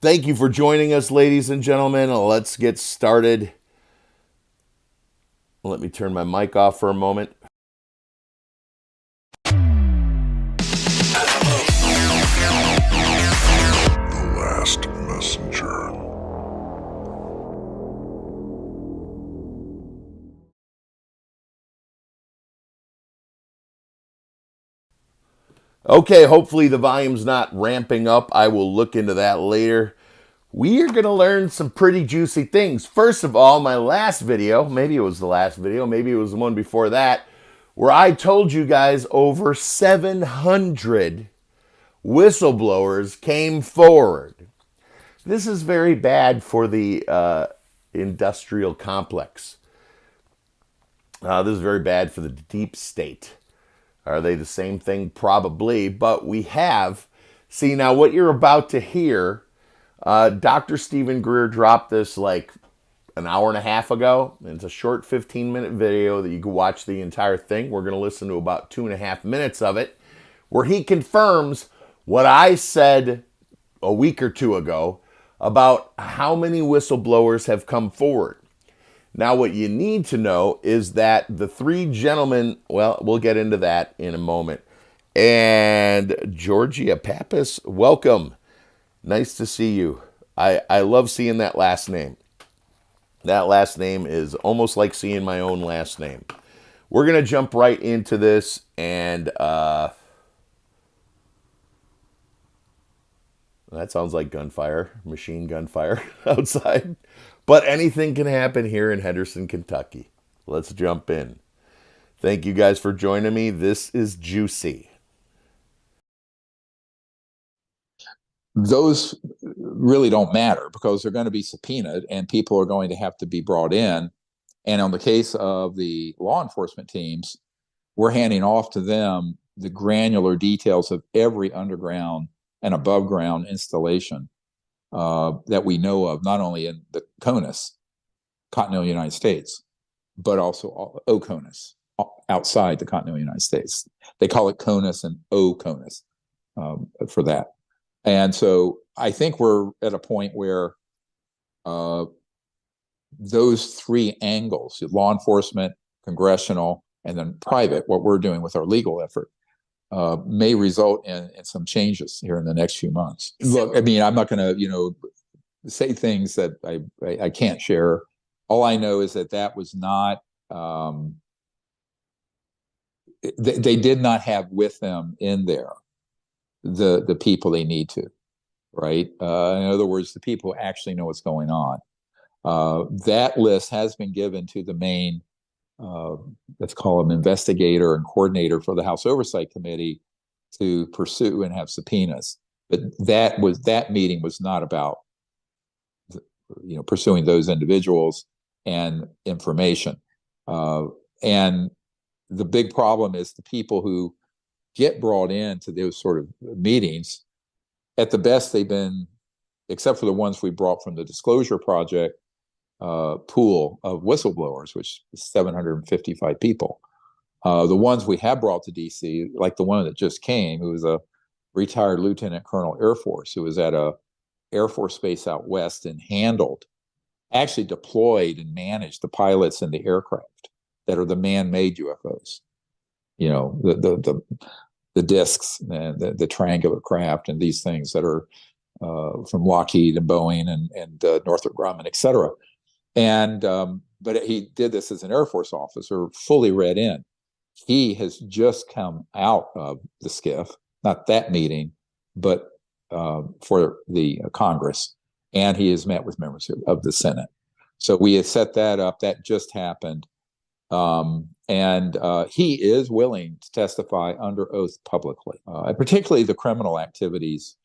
Thank you for joining us, ladies and gentlemen. Let's get started. Let me turn my mic off for a moment. The Last Messenger. Okay, hopefully the volume's not ramping up. I will look into that later. We are going to learn some pretty juicy things. First of all, my last video, maybe it was the last video, maybe it was the one before that, where I told you guys over 700 whistleblowers came forward. This is very bad for the industrial complex. This is very bad for the deep state. Are they the same thing? Probably, but we have. See, now what you're about to hear, Dr. Stephen Greer dropped this like an hour and a half ago. It's a short 15-minute video that you can watch the entire thing. We're going to listen to about 2.5 minutes of it, where he confirms what I said a week or two ago about how many whistleblowers have come forward. Now, what you need to know is that the three gentlemen, well, we'll get into that in a moment. And Georgia Pappas, welcome. Nice to see you. I love seeing that last name. That last name is almost like seeing my own last name. We're going to jump right into this, and that sounds like gunfire, machine gunfire outside. But anything can happen here in Henderson, Kentucky. Let's jump in. Thank you guys for joining me. This is juicy. Those really don't matter because they're going to be subpoenaed and people are going to have to be brought in. And on the case of the law enforcement teams, we're handing off to them the granular details of every underground and above ground installation that we know of, not only in the CONUS, continental United States, but also OCONUS, outside the continental United States. They call it CONUS and OCONUS for that. And so I think we're at a point where those three angles, law enforcement, congressional, and then private, what we're doing with our legal effort, may result in some changes here in the next few months. Look, I mean, I'm not going to, say things that I can't share. All I know is that was not, they did not have with them in there the people they need to, right? In other words, the people who actually know what's going on. That list has been given to the main, let's call him investigator and coordinator for the House Oversight Committee to pursue and have subpoenas. But that meeting was not about, pursuing those individuals and information. And the big problem is the people who get brought into those sort of meetings, at the best they've been, except for the ones we brought from the Disclosure Project pool of whistleblowers, which is 755 people. The ones we have brought to DC, like the one that just came, who was a retired Lieutenant Colonel Air Force, who was at a Air Force base out west and actually deployed and managed the pilots and the aircraft that are the man-made UFOs. The discs and the triangular craft and these things that are from Lockheed and Boeing and Northrop Grumman, et cetera. And but he did this as an Air Force officer, fully read in. He has just come out of the SCIF, not that meeting, but for the Congress, and he has met with members of the Senate. So we had set that up. That just happened. And he is willing to testify under oath publicly, particularly the criminal activities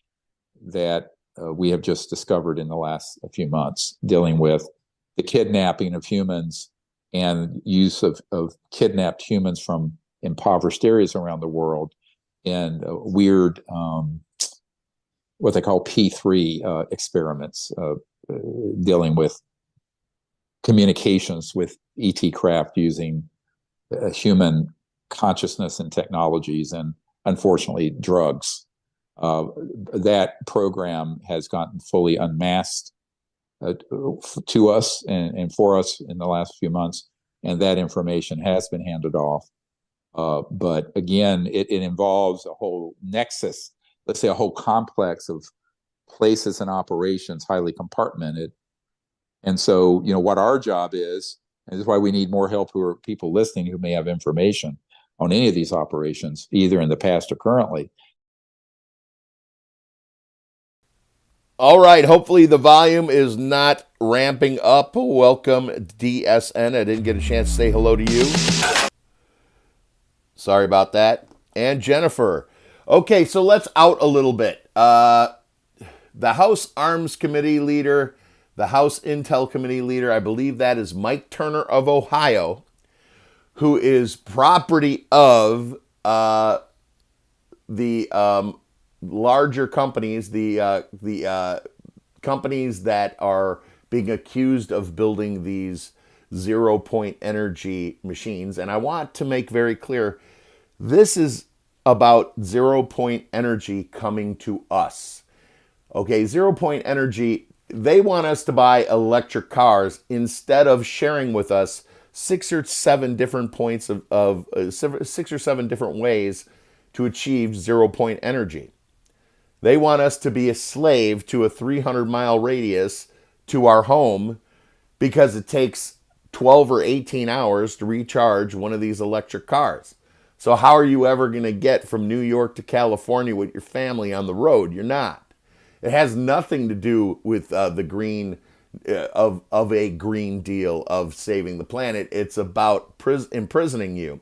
that we have just discovered in the last few months, dealing with the kidnapping of humans and use of kidnapped humans from impoverished areas around the world in weird, what they call P3 experiments, dealing with communications with ET craft using human consciousness and technologies and, unfortunately, drugs. That program has gotten fully unmasked to us and for us in the last few months, and that information has been handed off. But again, it involves a whole nexus, let's say a whole complex of places and operations, highly compartmented. And so, what our job is, and this is why we need more help, who are people listening who may have information on any of these operations, either in the past or currently. All right, hopefully the volume is not ramping up. Welcome, DSN. I didn't get a chance to say hello to you. Sorry about that. And Jennifer. Okay, so let's out a little bit. The House Arms Committee leader, the House Intel Committee leader, I believe that is Mike Turner of Ohio, who is property of the larger companies, the companies that are being accused of building these 0 point energy machines. And I want to make very clear, this is about 0 point energy coming to us. Okay, 0 point energy, they want us to buy electric cars instead of sharing with us 6 or 7 different points of 6 or 7 different ways to achieve 0 point energy. They want us to be a slave to a 300-mile radius to our home because it takes 12 or 18 hours to recharge one of these electric cars. So how are you ever going to get from New York to California with your family on the road? You're not. It has nothing to do with the green of a Green Deal of saving the planet. It's about imprisoning you.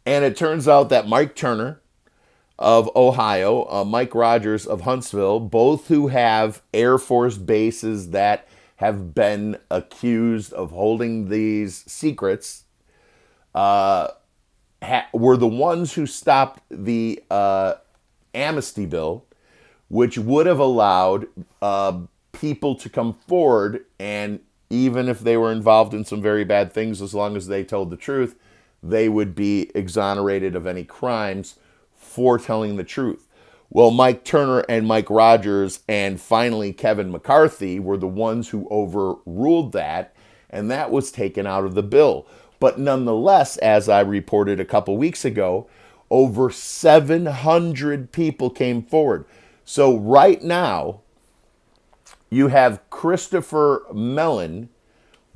And it turns out that Mike Turner of Ohio, Mike Rogers of Huntsville, both who have Air Force bases that have been accused of holding these secrets, were the ones who stopped the amnesty bill, which would have allowed people to come forward, and even if they were involved in some very bad things, as long as they told the truth, they would be exonerated of any crimes for telling the truth. Well, Mike Turner and Mike Rogers and finally Kevin McCarthy were the ones who overruled that, and that was taken out of the bill. But nonetheless, as I reported a couple weeks ago, over 700 people came forward. So right now, you have Christopher Mellon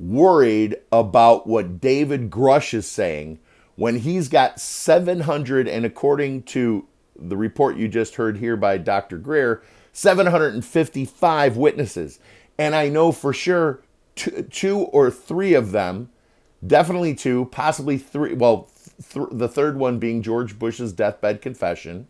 worried about what David Grush is saying when he's got 700, and according to the report you just heard here by Dr. Greer, 755 witnesses. And I know for sure two or three of them, definitely two, possibly three, well, the third one being George Bush's deathbed confession,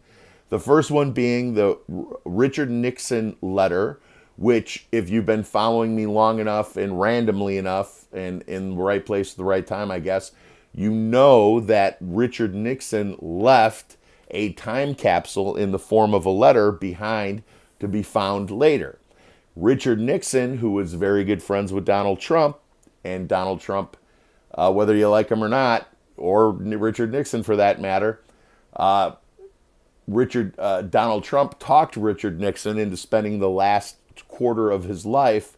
the first one being the Richard Nixon letter, which, if you've been following me long enough and randomly enough and in the right place at the right time, I guess, you know that Richard Nixon left a time capsule in the form of a letter behind to be found later. Richard Nixon, who was very good friends with Donald Trump, and Donald Trump, whether you like him or not, or Richard Nixon for that matter, Donald Trump talked Richard Nixon into spending the last quarter of his life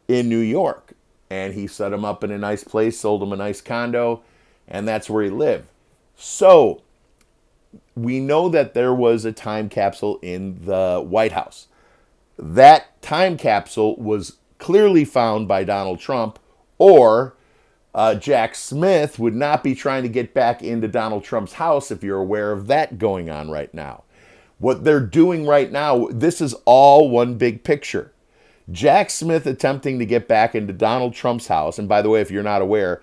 in New York. And he set him up in a nice place, sold him a nice condo, and that's where he lived. So we know that there was a time capsule in the White House. That time capsule was clearly found by Donald Trump, or Jack Smith would not be trying to get back into Donald Trump's house, if you're aware of that going on right now. What they're doing right now, this is all one big picture. Jack Smith attempting to get back into Donald Trump's house, and by the way, if you're not aware,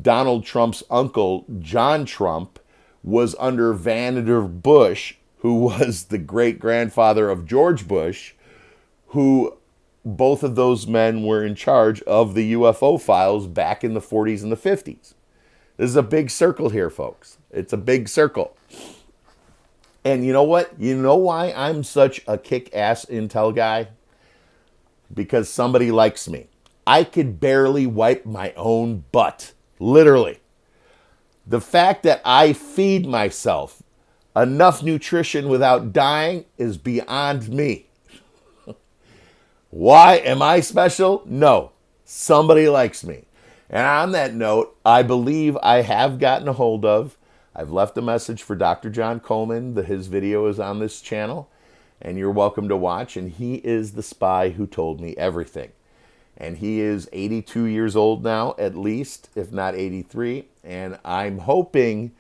Donald Trump's uncle, John Trump, was under Vannevar Bush, who was the great-grandfather of George Bush, who both of those men were in charge of the UFO files back in the 40s and the 50s. This is a big circle here, folks. It's a big circle. And you know what? You know why I'm such a kick-ass intel guy? Because somebody likes me. I could barely wipe my own butt. Literally. The fact that I feed myself Enough nutrition without dying is beyond me. Why am I special? No. Somebody likes me. And on that note, I believe I have gotten a hold of, I've left a message for Dr. John Coleman. His video is on this channel, and you're welcome to watch. And he is the spy who told me everything. And he is 82 years old now, at least, if not 83. And I'm hoping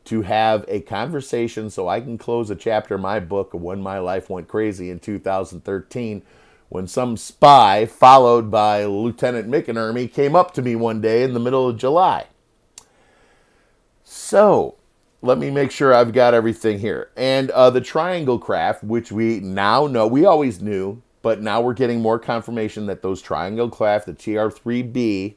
to have a conversation so I can close a chapter of my book of When My Life Went Crazy in 2013, when some spy, followed by Lieutenant McInerney, came up to me one day in the middle of July. So, let me make sure I've got everything here. And the triangle craft, which we now know, we always knew, but now we're getting more confirmation that those triangle craft, the TR-3B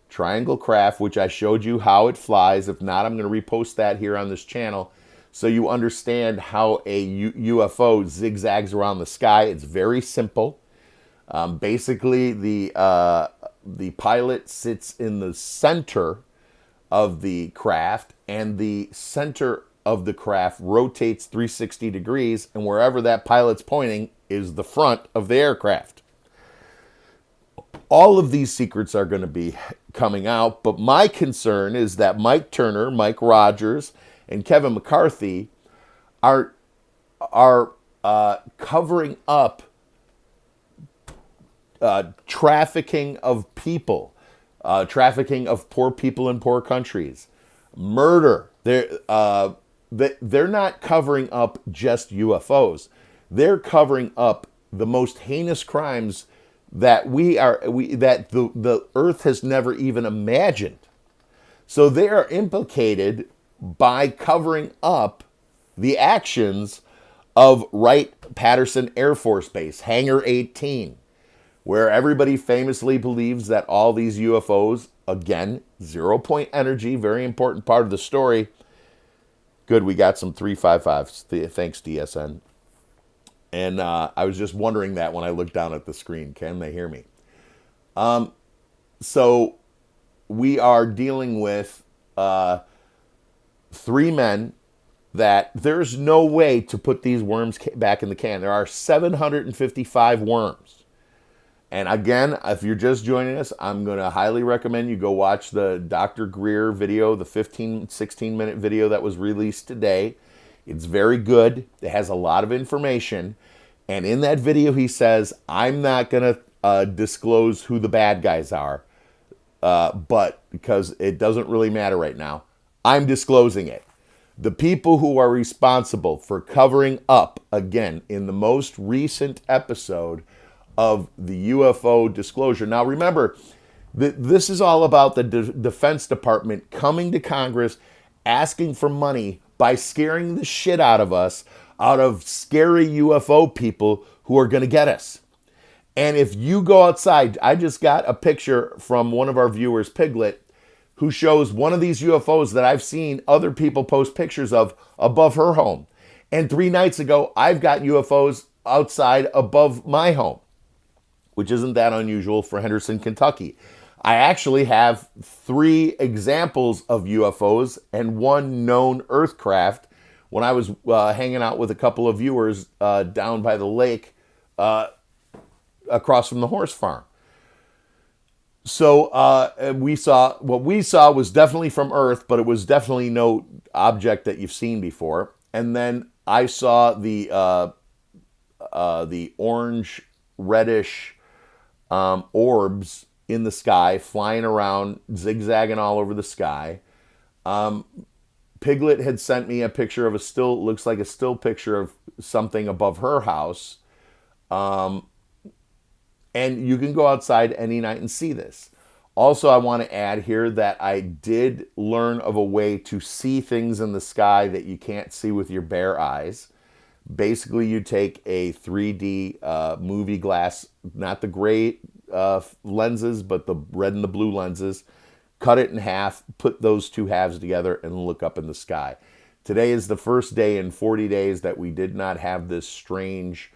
triangle craft, which I showed you how it flies. If not, I'm going to repost that here on this channel so you understand how a UFO zigzags around the sky. It's very simple. Basically, the pilot sits in the center of the craft, and the center of the craft rotates 360 degrees, and wherever that pilot's pointing is the front of the aircraft. All of these secrets are going to be coming out, but my concern is that Mike Turner, Mike Rogers, and Kevin McCarthy are covering up trafficking of people, trafficking of poor people in poor countries, murder. They're not covering up just UFOs. They're covering up the most heinous crimes that the Earth has never even imagined. So they are implicated by covering up the actions of Wright-Patterson Air Force Base, Hangar 18, where everybody famously believes that all these UFOs, again, zero-point energy, very important part of the story. Good, we got some 355s. Thanks, DSN. And I was just wondering that when I looked down at the screen. Can they hear me? So we are dealing with 3 men that there's no way to put these worms back in the can. There are 755 worms. And again, if you're just joining us, I'm going to highly recommend you go watch the Dr. Greer video, the 16-minute video that was released today. It's very good. It has a lot of information. And in that video, he says, I'm not going to disclose who the bad guys are, but because it doesn't really matter right now, I'm disclosing it. The people who are responsible for covering up, again, in the most recent episode of the UFO disclosure. Now, remember, this is all about the Defense Department coming to Congress, asking for money by scaring the shit out of us, out of scary UFO people who are going to get us. And if you go outside, I just got a picture from one of our viewers, Piglet, who shows one of these UFOs that I've seen other people post pictures of above her home. And 3 nights ago, I've got UFOs outside above my home, which isn't that unusual for Henderson, Kentucky. I actually have 3 examples of UFOs and 1 known Earth craft when I was hanging out with a couple of viewers down by the lake across from the horse farm. So what we saw was definitely from Earth, but it was definitely no object that you've seen before. And then I saw the orange, reddish orbs in the sky, flying around, zigzagging all over the sky. Piglet had sent me a picture of looks like a still picture of something above her house. And you can go outside any night and see this. Also, I want to add here that I did learn of a way to see things in the sky that you can't see with your bare eyes. Basically, you take a 3D movie glass, not the gray lenses, but the red and the blue lenses, cut it in half, put those 2 halves together, and look up in the sky. Today is the first day in 40 days that we did not have this strange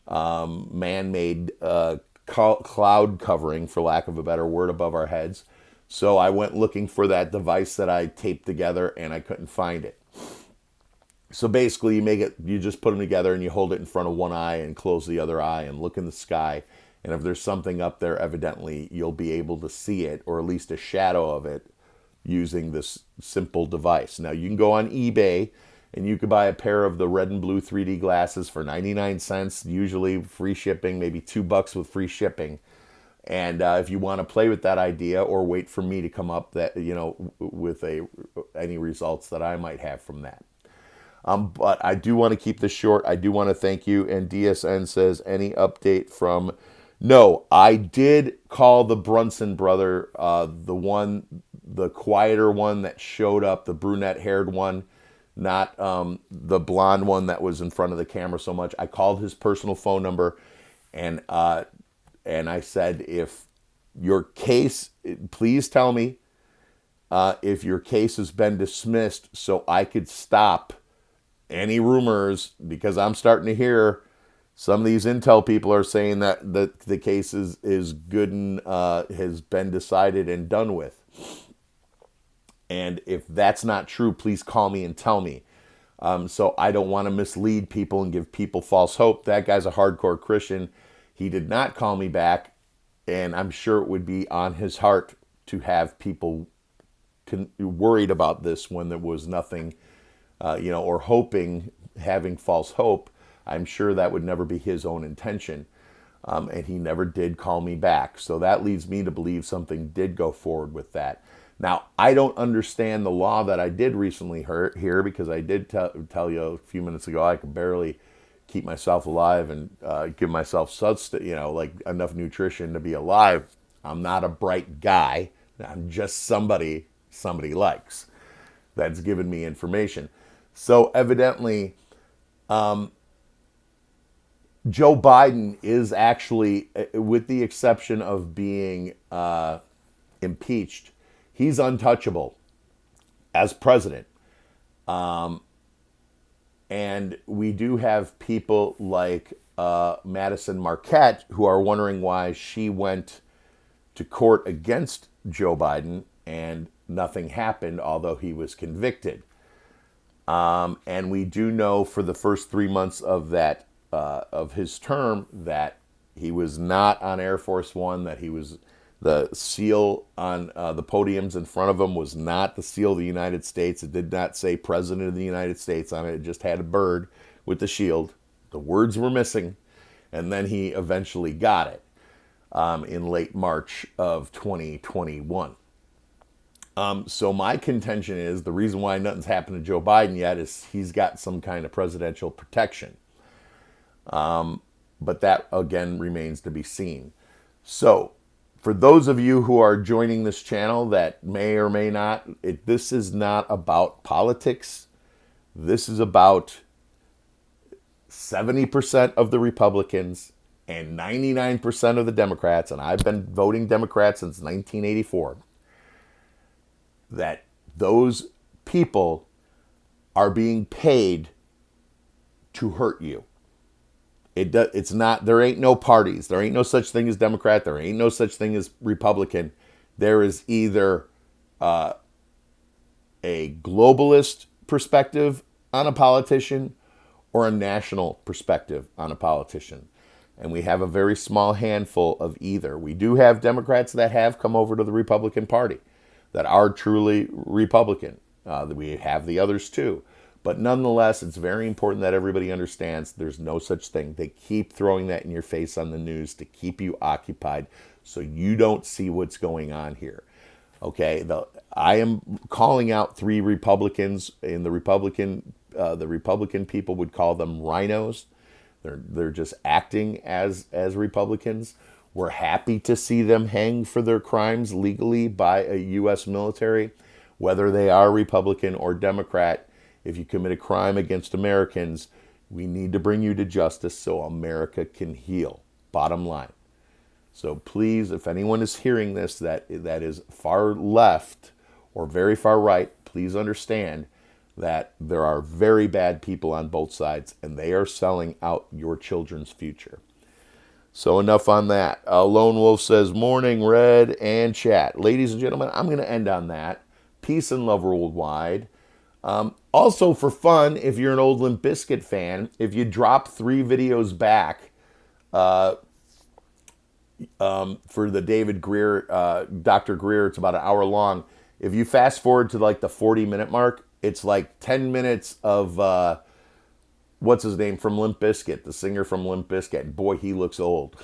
man-made cloud covering, for lack of a better word, above our heads. So I went looking for that device that I taped together, and I couldn't find it. So basically, you just put them together and you hold it in front of one eye and close the other eye and look in the sky. And if there's something up there, evidently you'll be able to see it, or at least a shadow of it, using this simple device. Now you can go on eBay and you could buy a pair of the red and blue 3D glasses for 99 cents, usually free shipping, maybe $2 with free shipping. And if you want to play with that idea, or wait for me to come up with any results that I might have from that. But I do want to keep this short. I do want to thank you. And DSN says, any update from... No, I did call the Brunson brother, the quieter one that showed up, the brunette-haired one, not the blonde one that was in front of the camera so much. I called his personal phone number, and I said, if your case, please tell me if your case has been dismissed so I could stop any rumors, because I'm starting to hear some of these intel people are saying that the case is good and has been decided and done with. And if that's not true, please call me and tell me. So I don't want to mislead people and give people false hope. That guy's a hardcore Christian. He did not call me back, and I'm sure it would be on his heart to have people worried about this when there was nothing, or hoping, having false hope. I'm sure that would never be his own intention. And he never did call me back. So that leads me to believe something did go forward with that. Now, I don't understand the law that I did recently hear, because I did tell you a few minutes ago I could barely keep myself alive and give myself enough nutrition to be alive. I'm not a bright guy. I'm just somebody likes that's given me information. So evidently, Joe Biden is actually, with the exception of being impeached, he's untouchable as president. And we do have people like Madison Marquette who are wondering why she went to court against Joe Biden and nothing happened, although he was convicted. And we do know for the first 3 months of that of his term that he was not on Air Force One, that he was the seal on the podiums in front of him was not the seal of the United States. It did not say President of the United States on it. It just had a bird with the shield. The words were missing. And then he eventually got it in late March of 2021. So my contention is the reason why nothing's happened to Joe Biden yet is he's got some kind of presidential protection. But that, again, remains to be seen. So for those of you who are joining this channel that may or may not, this is not about politics. This is about 70% of the Republicans and 99% of the Democrats, and I've been voting Democrat since 1984, that those people are being paid to hurt you. It's not, there ain't no parties. There ain't no such thing as Democrat. There ain't no such thing as Republican. There is either a globalist perspective on a politician or a national perspective on a politician. And we have a very small handful of either. We do have Democrats that have come over to the Republican Party that are truly Republican. We have the others too. But nonetheless, it's very important that everybody understands there's no such thing. They keep throwing that in your face on the news to keep you occupied so you don't see what's going on here. Okay, I am calling out 3 Republicans, and the Republican people would call them rhinos. They're just acting as Republicans. We're happy to see them hanged for their crimes legally by a U.S. military, whether they are Republican or Democrat. If you commit a crime against Americans, we need to bring you to justice so America can heal. Bottom line. So please, if anyone is hearing this that is far left or very far right, please understand that there are very bad people on both sides, and they are selling out your children's future. So enough on that. Lone Wolf says, morning, Red and chat. Ladies and gentlemen, I'm going to end on that. Peace and love worldwide. Also, for fun, if you're an old Limp Bizkit fan, if you drop 3 videos back for the David Greer, Dr. Greer, it's about an hour long. If you fast forward to like the 40-minute mark, it's like 10 minutes of what's his name from Limp Bizkit, the singer from Limp Bizkit. Boy, he looks old.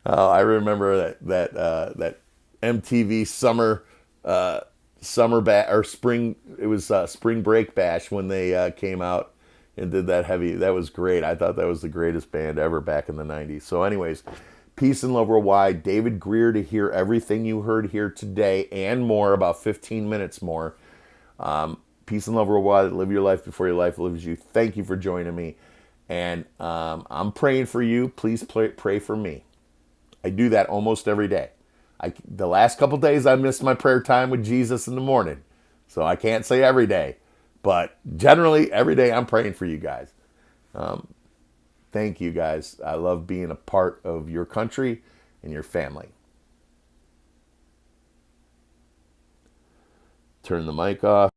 I remember that MTV summer or spring. It was spring break bash when they came out and did that heavy. That was great. I thought that was the greatest band ever back in the 90s. So anyways, peace and love worldwide. David Greer to hear everything you heard here today and more, about 15 minutes more. Peace and love worldwide. Live your life before your life lives you. Thank you for joining me. And I'm praying for you. Please pray for me. I do that almost every day. The last couple days I missed my prayer time with Jesus in the morning. So I can't say every day. But generally, every day I'm praying for you guys. Thank you guys. I love being a part of your country and your family. Turn the mic off.